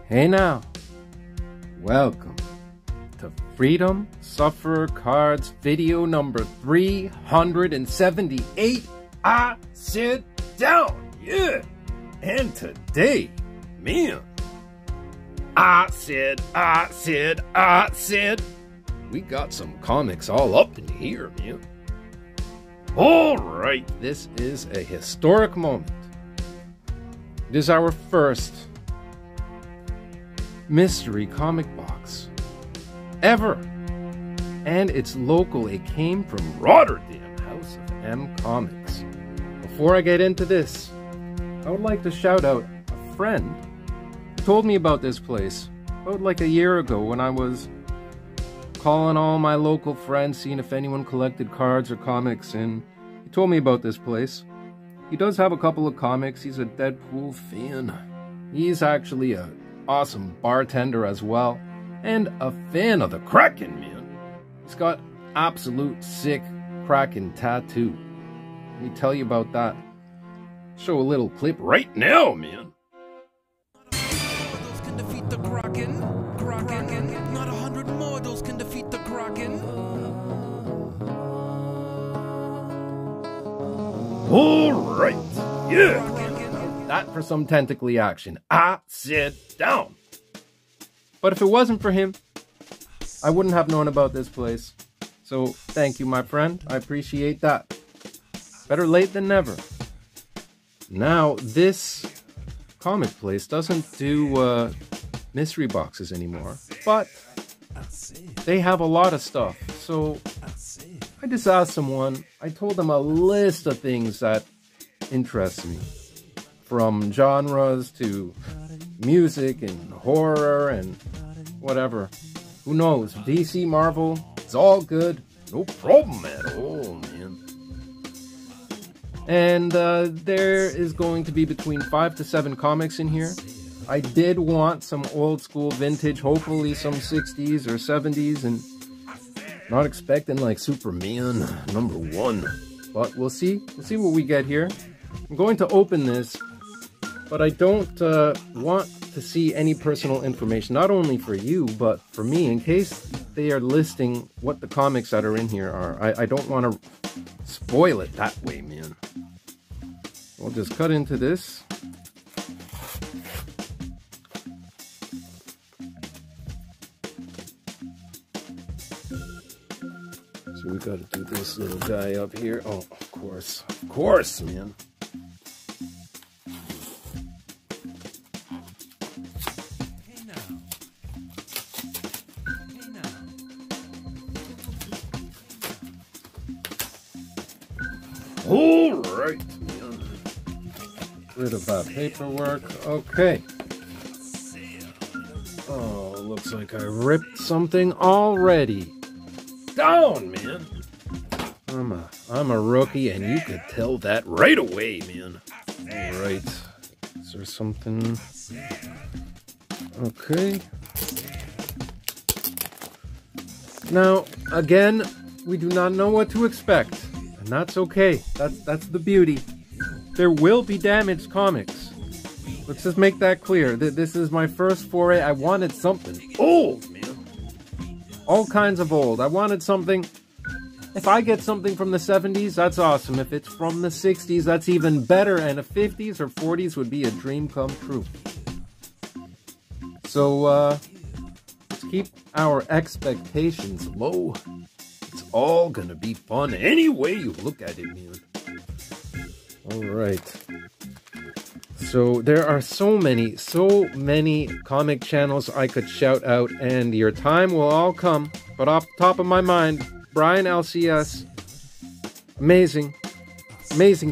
Hey now, welcome to FreedomSufferer Cards video number 378. I sit down, yeah. And today, man, I said, we got some comics all up in here, man. Alright, this is a historic moment. It is our first mystery comic box ever, and it's local. It came from Rotterdam, House of M Comics. Before I get into this, I would like to shout out a friend who told me about this place about like a year ago when I was calling all my local friends, seeing if anyone collected cards or comics, and he told me about this place. He does have a couple of comics. He's a Deadpool fan. He's actually a awesome bartender as well, and a fan of the Kraken, man. He's got absolute sick Kraken tattoo. Let me tell you about that. Show a little clip right now, man. Those can defeat the Kraken. Not 100 more. Those can defeat the Kraken. All right, yeah. That for some tentacly action. I sit down. But if it wasn't for him, I wouldn't have known about this place. So thank you, my friend. I appreciate that. Better late than never. Now, this comic place doesn't do mystery boxes anymore, but they have a lot of stuff. So I just asked someone. I told them a list of things that interest me, from genres to music and horror and whatever. Who knows? DC, Marvel, it's all good. No problem at all, man. And there is going to be between 5 to 7 comics in here. I did want some old school vintage, hopefully some 60s or 70s, and not expecting like Superman #1. But we'll see. We'll see what we get here. I'm going to open this, but I don't want to see any personal information, not only for you, but for me, in case they are listing what the comics that are in here are. I don't want to spoil it that way, man. We'll just cut into this. So we gotta do this little guy up here. Oh, of course, man. Alright, man. Rid of that paperwork. Okay. Oh, looks like I ripped something already. Down, man. I'm a rookie, and you could tell that right away, man. Alright. Is there something? Okay. Now, again, we do not know what to expect. And that's okay. That's the beauty. There will be damaged comics. Let's just make that clear. This is my first foray. I wanted something old, man. All kinds of old. I wanted something. If I get something from the 70s, that's awesome. If it's from the 60s, that's even better. And the 50s or 40s would be a dream come true. So, let's keep our expectations low. It's all gonna be fun any way you look at it, man. Alright. So there are so many comic channels I could shout out, and your time will all come. But off the top of my mind, Brian LCS, amazing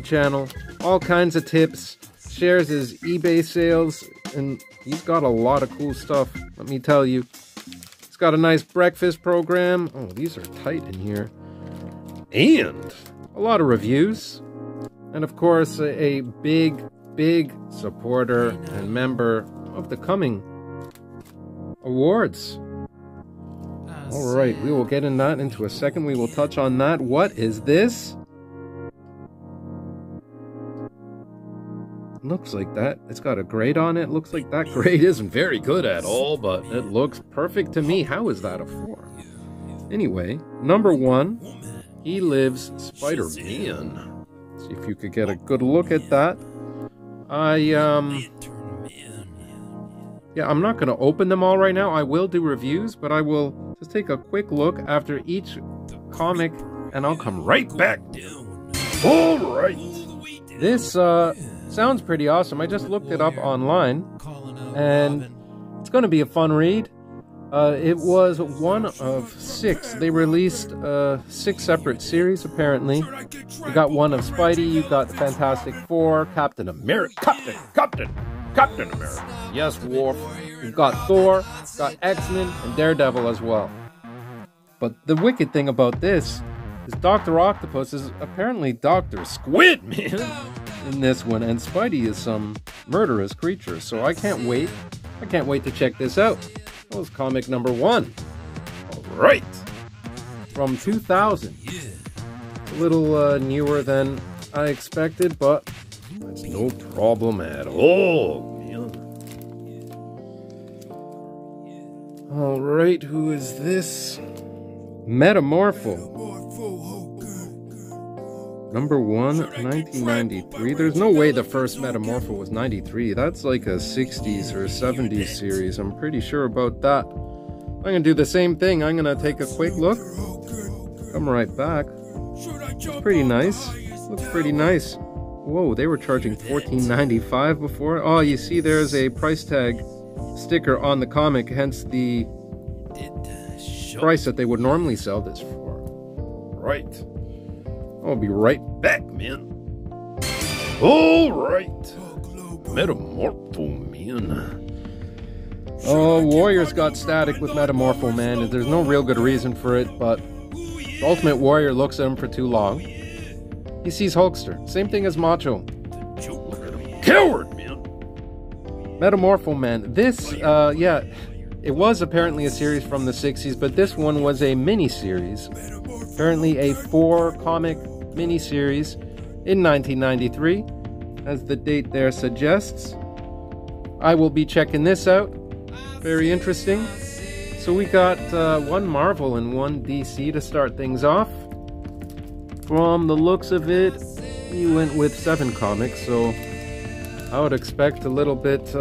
channel, all kinds of tips, shares his eBay sales, and he's got a lot of cool stuff, let me tell you. He's got a nice breakfast program. Oh, these are tight in here. And a lot of reviews. And of course, a big supporter and member of the coming awards. Alright, we will get into a second. We will touch on that. What is this? looks like that. It's got a grade on it. Looks like that grade isn't very good at all, but it looks perfect to me. How is that a 4? Anyway, number 1, He Lives Spider-Man. See if you could get a good look at that. Yeah, I'm not going to open them all right now. I will do reviews, but I will just take a quick look after each comic, and I'll come right back. All right. This sounds pretty awesome. I just looked it up online, and it's going to be a fun read. It was one of 6. They released 6 separate series, apparently. You got one of Spidey, you got the Fantastic Four, Captain America, Captain America. Yes, Worf. You've got Thor, got X-Men, and Daredevil as well. But the wicked thing about this is Dr. Octopus is apparently Dr. Squid, man, in this one, and Spidey is some murderous creature, so I can't wait. I can't wait to check this out. That was comic number 1. Alright! From 2000. A little newer than I expected, but that's no problem at all, man. Alright, who is this? Metamorph. Number 1, 1993. There's no way the first Metamorph was 93. That's like a 60s or 70s series. I'm pretty sure about that. I'm going to do the same thing. I'm going to take a quick look. Come right back. It's pretty nice. Looks pretty nice. Whoa, they were charging $14.95 before. Oh, you see there's a price tag sticker on the comic, hence the price that they would normally sell this for. Right. I'll be right back, man. Alright. Metamorph Man. Oh, Warrior's got static with Metamorph Man. There's no real good reason for it, but the Ultimate Warrior looks at him for too long. He sees Hulkster. Same thing as Macho. Look at him. Coward, man. Metamorph Man. This, yeah, it was apparently a series from the 60s, but this one was a mini-series. Apparently a 4-comic mini-series in 1993, as the date there suggests. I will be checking this out. Very interesting. So we got 1 Marvel and 1 DC to start things off. From the looks of it, we went with 7 comics, so I would expect a little bit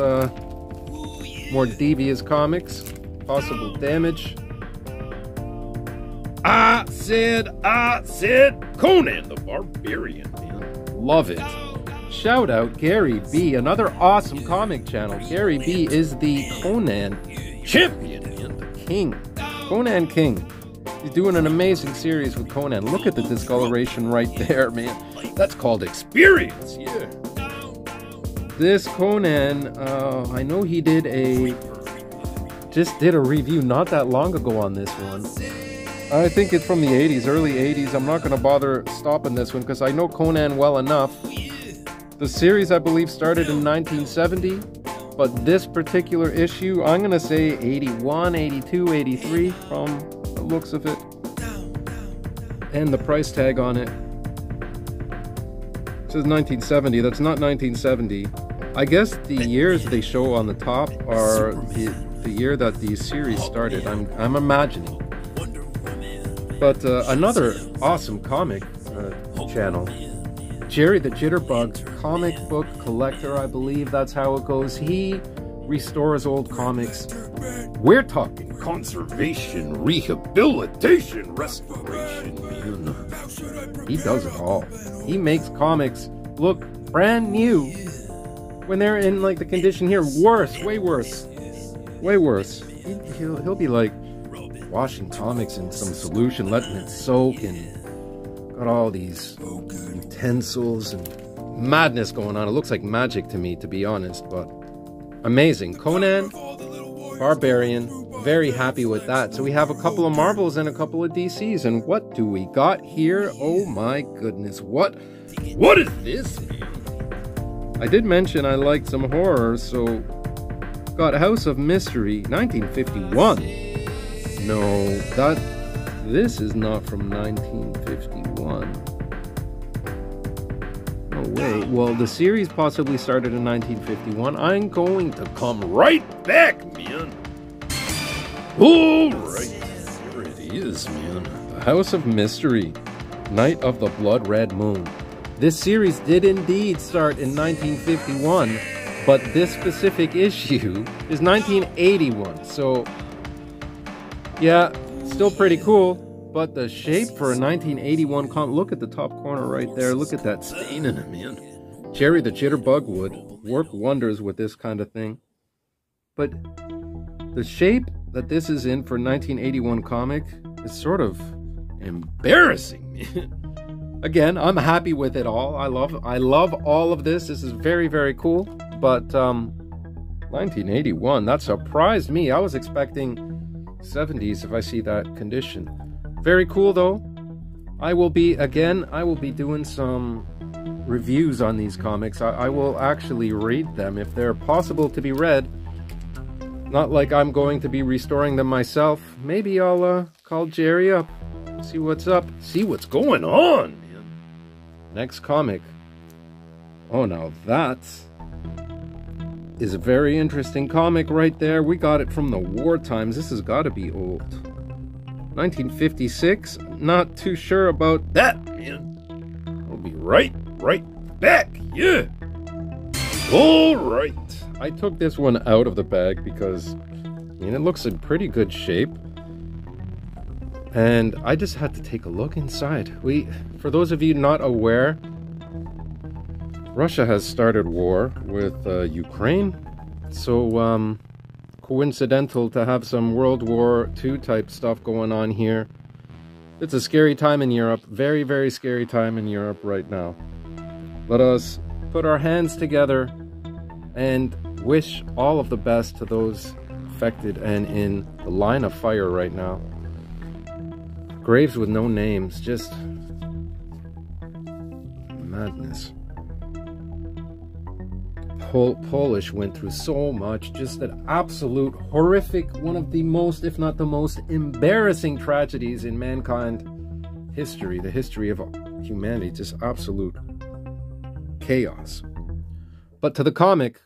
more devious comics. Possible damage. I said, Conan the Barbarian, man. Love it. Shout out Gary B, another awesome comic channel. Gary B is the Conan champion, man, the king. Conan King. He's doing an amazing series with Conan. Look at the discoloration right there, man. That's called experience, yeah. This Conan, I know he just did a review not that long ago on this one. I think it's from the 80s, early 80s. I'm not going to bother stopping this one because I know Conan well enough. The series, I believe, started in 1970, but this particular issue, I'm going to say 81, 82, 83 from the looks of it. And the price tag on it. It says 1970. That's not 1970. I guess the years they show on the top are the year that the series started. I'm imagining. But another awesome comic channel, Jerry the Jitterbug, comic book collector, I believe that's how it goes. He restores old comics. We're talking conservation, rehabilitation, restoration, man. He does it all. He makes comics look brand new when they're in like the condition here. Worse, way worse. Way worse. He'll be like washing comics in some solution, letting it soak, and got all these utensils and madness going on. It looks like magic to me, to be honest, but amazing. Conan Barbarian, very happy with that. So we have a couple of Marvels and a couple of DCs, and what do we got here? Oh my goodness, what is this, man? I did mention I liked some horror, so got House of Mystery, 1951. No, this is not from 1951. No way. Well, the series possibly started in 1951. I'm going to come right back, man. Alright, here it is, man. The House of Mystery, Night of the Blood Red Moon. This series did indeed start in 1951, but this specific issue is 1981, so yeah, still pretty cool. But the shape for a 1981 look at the top corner right there. Look at that stain in it, man. Jerry the Jitterbug would work wonders with this kind of thing. But the shape that this is in for 1981 comic is sort of embarrassing, man. Again, I'm happy with it all. I love all of this. This is very, very cool. But 1981, that surprised me. I was expecting 70s if I see that condition. Very cool though. I will be doing some reviews on these comics. I will actually read them if they're possible to be read. Not like I'm going to be restoring them myself. Maybe I'll call Jerry up, see what's up, see what's going on, man. Next comic. Oh, now that is a very interesting comic right there. We got it from the war times. This has got to be old. 1956? Not too sure about that, man. I'll be right back, yeah. Alright. I took this one out of the bag because, I mean, it looks in pretty good shape. And I just had to take a look inside. For those of you not aware, Russia has started war with Ukraine. So, coincidental to have some World War II type stuff going on here. It's a scary time in Europe. Very, very scary time in Europe right now. Let us put our hands together and wish all of the best to those affected and in the line of fire right now. Graves with no names, just madness. Polish went through so much, just an absolute horrific, one of the most, if not the most embarrassing tragedies in mankind history, the history of humanity, just absolute chaos. But to the comic,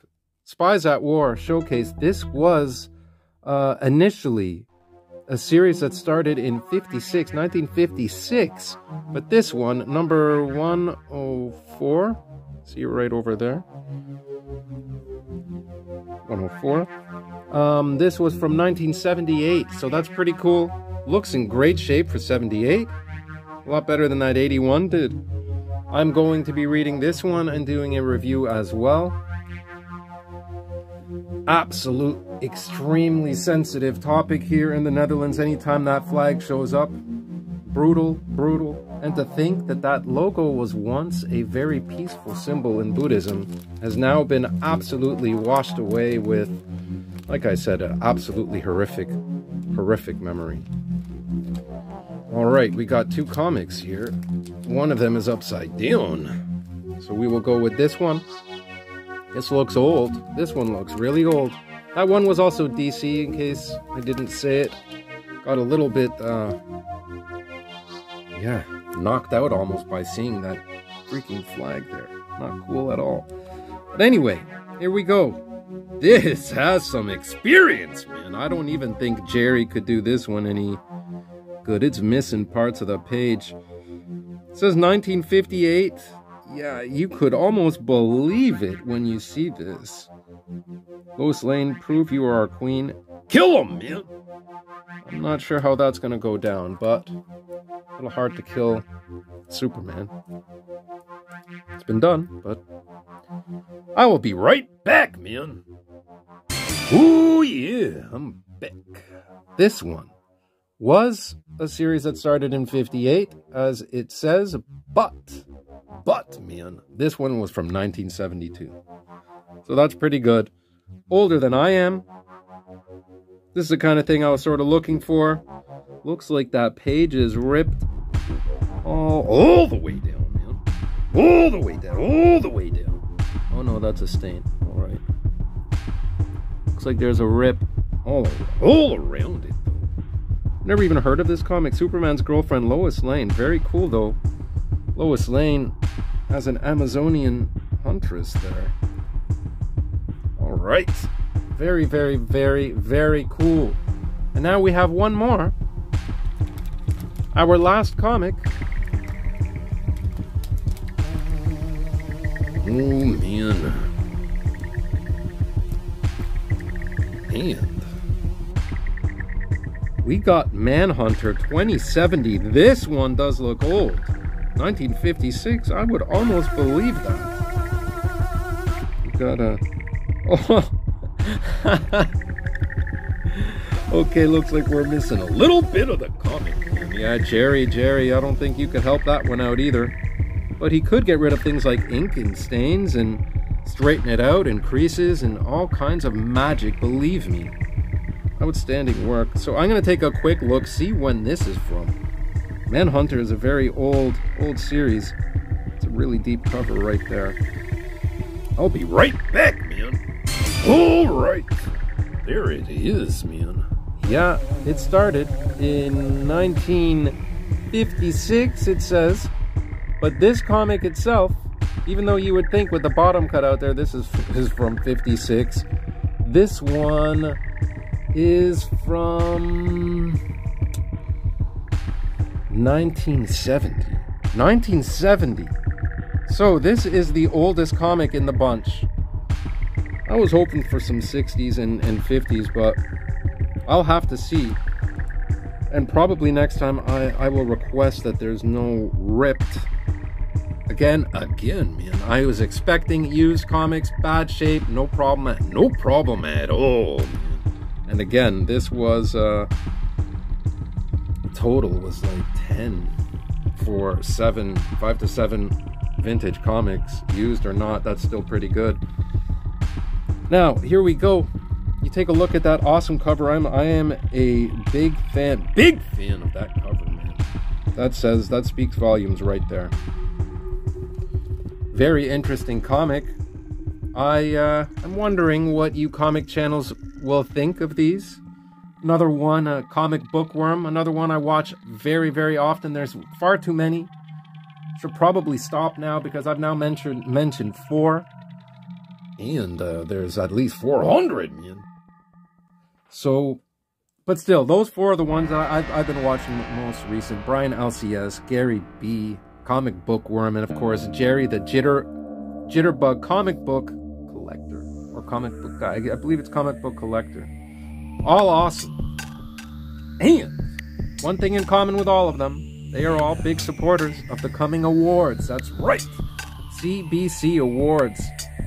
Spies at War Showcase, this was initially a series that started in 1956, but this one, number 104, see it right over there, 104. This was from 1978, so that's pretty cool. Looks in great shape for 78. A lot better than that 81 did. I'm going to be reading this one and doing a review as well. Absolute, extremely sensitive topic here in the Netherlands. Anytime that flag shows up, brutal, brutal. And to think that that logo was once a very peaceful symbol in Buddhism has now been absolutely washed away with, like I said, an absolutely horrific memory. Alright, we got two comics here. One of them is upside down. So we will go with this one. This looks old. This one looks really old. That one was also DC, in case I didn't say it. Got a little bit, yeah, knocked out almost by seeing that freaking flag there. Not cool at all. But anyway, here we go. This has some experience, man. I don't even think Jerry could do this one any good. It's missing parts of the page. It says 1958. Yeah, you could almost believe it when you see this. Lois Lane, prove you are our queen. Kill him, man! I'm not sure how that's gonna go down, but a little hard to kill Superman. It's been done, but I will be right back, man. Ooh, yeah, I'm back. This one was a series that started in 58, as it says, but, man, this one was from 1972. So that's pretty good. Older than I am. This is the kind of thing I was sort of looking for. Looks like that page is ripped all the way down, man. All the way down. Oh no, that's a stain. Alright. Looks like there's a rip all around it, though. Never even heard of this comic. Superman's girlfriend, Lois Lane. Very cool, though. Lois Lane as an Amazonian huntress there. All right. Very, very, very, very cool. And now we have one more. Our last comic. Oh, man. And we got Manhunter 2070. This one does look old. 1956. I would almost believe that. We got a... Oh. Okay, looks like we're missing a little bit of the comic. Yeah, Jerry, I don't think you could help that one out either. But he could get rid of things like ink and stains and straighten it out and creases and all kinds of magic, believe me. Outstanding work. So I'm going to take a quick look, see when this is from. Manhunter is a very old series. It's a really deep cover right there. I'll be right back, man. All right. There it is, man. Yeah, it started in 1956, it says. But this comic itself, even though you would think with the bottom cut out there, this is from 56. This one is from 1970. 1970. So this is the oldest comic in the bunch. I was hoping for some 60s and 50s, but I'll have to see. And probably next time I will request that there's no ripped. Again, man, I was expecting used comics, bad shape, no problem at all. And again, this was, total was like 10 for 5 to 7 vintage comics, used or not, that's still pretty good. Now, here we go. You take a look at that awesome cover. I am a big fan of that cover, man. That speaks volumes right there. Very interesting comic. I'm wondering what you comic channels will think of these. Another one, Comic Bookworm. Another one I watch very, very often. There's far too many. Should probably stop now because I've now mentioned 4. And there's at least 400, man. So, but still, those 4 are the ones I've been watching most recent. Brian LCS, Gary B, Comic Bookworm, and of course Jerry the Jitterbug comic book collector. Or comic book guy. I believe it's comic book collector. All awesome. And one thing in common with all of them, they are all big supporters of the coming awards. That's right. CBC Awards.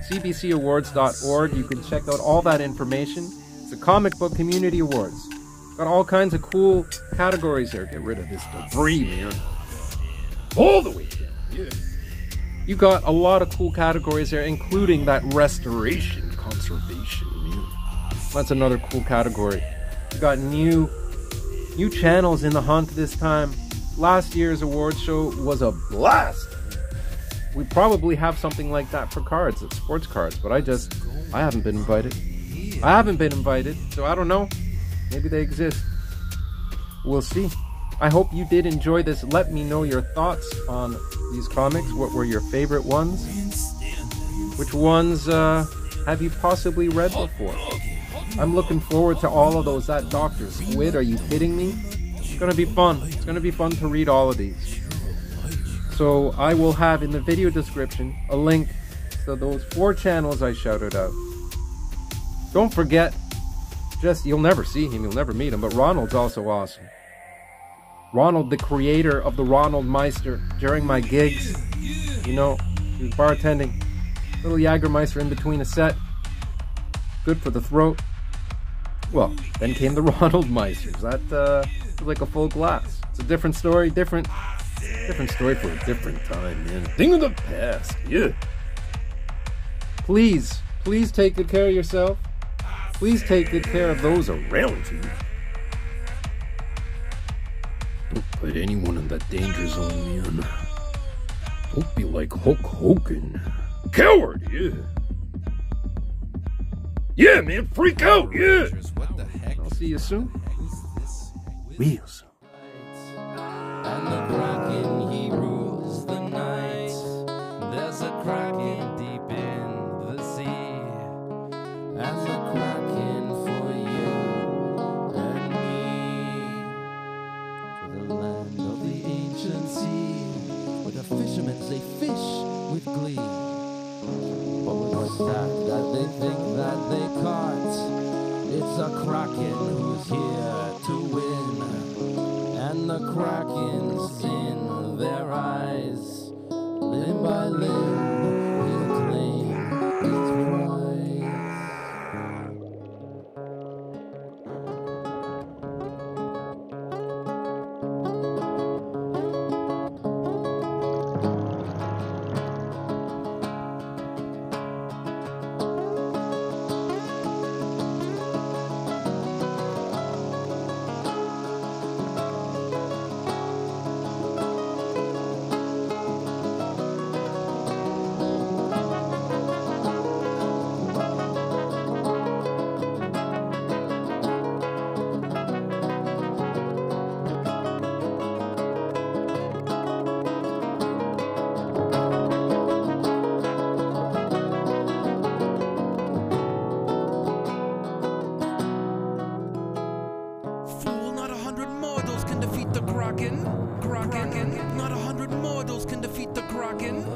CBCAwards.org. You can check out all that information. It's a comic book community awards. Got all kinds of cool categories here. Get rid of this debris, man. All the way down. Yeah. You got a lot of cool categories there, including that restoration conservation, man. That's another cool category. You got new channels in the hunt this time. Last year's award show was a blast. We probably have something like that for cards, sports cards, but I haven't been invited. So I don't know. Maybe they exist. We'll see. I hope you did enjoy this. Let me know your thoughts on these comics. What were your favorite ones? Which ones have you possibly read before? I'm looking forward to all of those. That Dr. Squid, are you kidding me? It's going to be fun. It's going to be fun to read all of these. So I will have in the video description a link to those 4 channels I shouted out. Don't forget, you'll never see him, you'll never meet him, but Ronald's also awesome. Ronald, the creator of the Ronald Meister, during my gigs, you know, he was bartending, little Jägermeister in between a set, good for the throat. Well, then came the Ronald Meisters. That was like a full glass. It's a different story, different story for a different time, man. Thing of the past, yeah. Please take good care of yourself. Please take good care of those around you. Don't put anyone in that danger zone, man. Don't be like Hulk Hogan. Coward, yeah. Yeah, man, freak out, yeah. I'll see you soon. Real soon. And the Kraken, he rules the night. There's a Kraken who's here to win, and the Kraken's in their eyes. Limb by limb, he'll claim his prize. Not 100 mortals can defeat the Kraken.